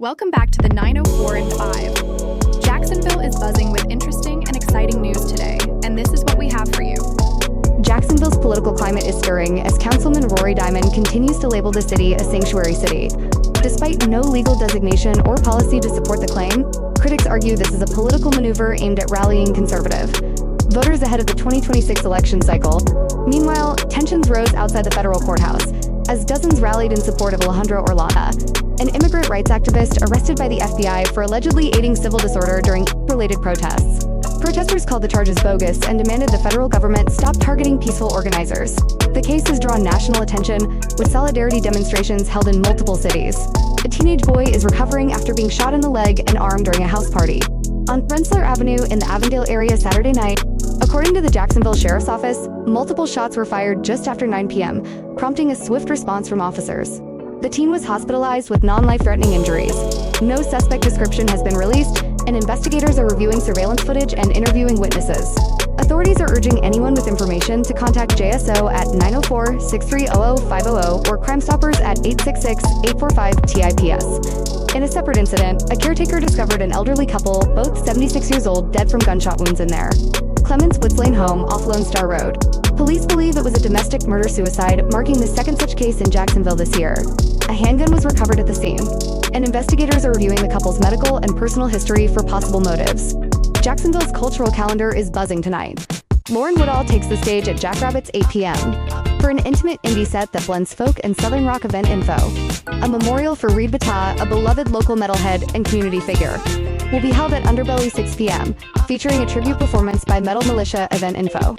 Welcome back to the 904 and 5. Jacksonville is buzzing with interesting and exciting news today, and this is what we have for you. Jacksonville's political climate is stirring as Councilman Rory Diamond continues to label the city a sanctuary city. Despite no legal designation or policy to support the claim, critics argue this is a political maneuver aimed at rallying conservative voters ahead of the 2026 election cycle. Meanwhile, tensions rose outside the federal courthouse as dozens rallied in support of Alejandra Orlana, an immigrant rights activist arrested by the FBI for allegedly aiding civil disorder during related protests. Protesters called the charges bogus and demanded the federal government stop targeting peaceful organizers. The case has drawn national attention, with solidarity demonstrations held in multiple cities. A teenage boy is recovering after being shot in the leg and arm during a house party on Rensselaer Avenue in the Avondale area Saturday night. According to the Jacksonville Sheriff's Office, multiple shots were fired just after 9 p.m., prompting a swift response from officers. The teen was hospitalized with non-life-threatening injuries. No suspect description has been released, and investigators are reviewing surveillance footage and interviewing witnesses. Authorities are urging anyone with information to contact JSO at 904-630-0500 or Crime Stoppers at 866-845-TIPS. In a separate incident, a caretaker discovered an elderly couple, both 76 years old, dead from gunshot wounds in their Clements Woods Lane home off Lone Star Road. Police believe it was a domestic murder-suicide, marking the second such case in Jacksonville this year. A handgun was recovered at the scene, and investigators are reviewing the couple's medical and personal history for possible motives. Jacksonville's cultural calendar is buzzing tonight. Lauren Woodall takes the stage at Jackrabbit's 8 p.m. for an intimate indie set that blends folk and southern rock event info. A memorial for Reed Battah, a beloved local metalhead and community figure, will be held at Underbelly 6 p.m., featuring a tribute performance by Metal Militia event info.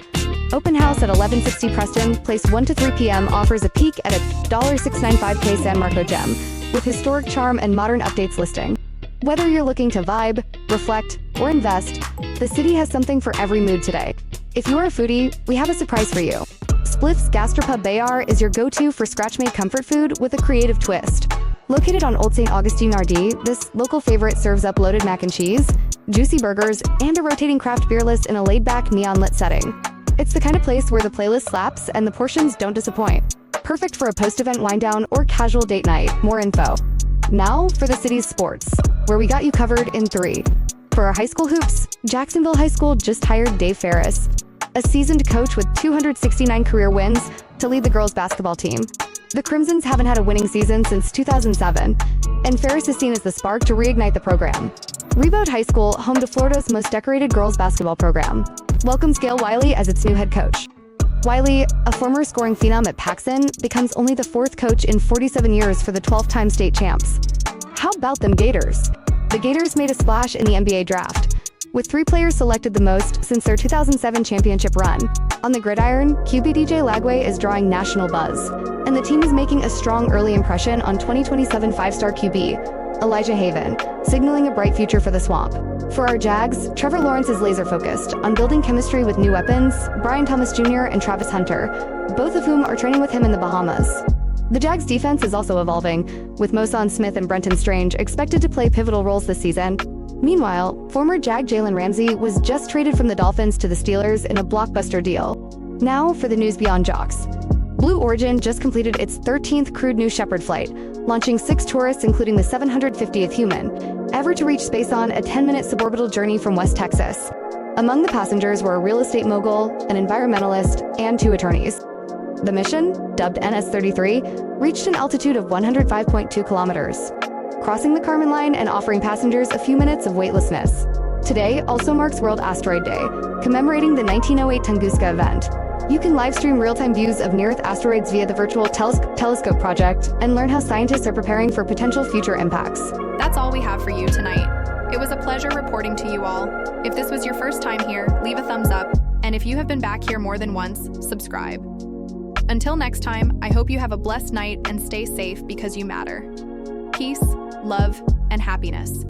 Open house at 1160 Preston, Place 1 to 3 p.m. offers a peek at a $695K San Marco gem, with historic charm and modern updates listing. Whether you're looking to vibe, reflect, or invest, the city has something for every mood today. If you're a foodie, we have a surprise for you. Spliff's Gastropub Bayard is your go-to for scratch-made comfort food with a creative twist. Located on Old St. Augustine RD, this local favorite serves up loaded mac and cheese, juicy burgers, and a rotating craft beer list in a laid-back, neon-lit setting. It's the kind of place where the playlist slaps and the portions don't disappoint. Perfect for a post-event wind-down or casual date night. More info. Now for the city's sports, where we got you covered in 3. For our high school hoops, Jacksonville High School just hired Dave Ferris, a seasoned coach with 269 career wins, to lead the girls' basketball team. The Crimsons haven't had a winning season since 2007, and Ferris is seen as the spark to reignite the program. Rebound High School, home to Florida's most decorated girls' basketball program, welcomes Gail Wiley as its new head coach. Wiley, a former scoring phenom at Paxson, becomes only the 4th coach in 47 years for the 12-time state champs. How about them Gators? The Gators made a splash in the NBA draft, with 3 players selected the most since their 2007 championship run. On the gridiron, QB DJ Lagway is drawing national buzz, and the team is making a strong early impression on 2027 5-star QB Elijah Haven, signaling a bright future for the Swamp. For our Jags, Trevor Lawrence is laser-focused on building chemistry with new weapons, Brian Thomas Jr. and Travis Hunter, both of whom are training with him in the Bahamas. The Jags' defense is also evolving, with Moson Smith and Brenton Strange expected to play pivotal roles this season. Meanwhile, former Jag Jalen Ramsey was just traded from the Dolphins to the Steelers in a blockbuster deal. Now for the news beyond jocks. Blue Origin just completed its 13th crewed New Shepard flight, launching 6 tourists including the 750th human ever to reach space on a 10-minute suborbital journey from West Texas. Among the passengers were a real estate mogul, an environmentalist, and 2 attorneys. The mission, dubbed NS-33, reached an altitude of 105.2 kilometers, crossing the Kármán line and offering passengers a few minutes of weightlessness. Today also marks World Asteroid Day, commemorating the 1908 Tunguska event. You can live stream real-time views of near-Earth asteroids via the Virtual Telescope project and learn how scientists are preparing for potential future impacts. That's all we have for you tonight. It was a pleasure reporting to you all. If this was your first time here, leave a thumbs up, and if you have been back here more than once, subscribe. Until next time, I hope you have a blessed night and stay safe because you matter. Peace, love, and happiness.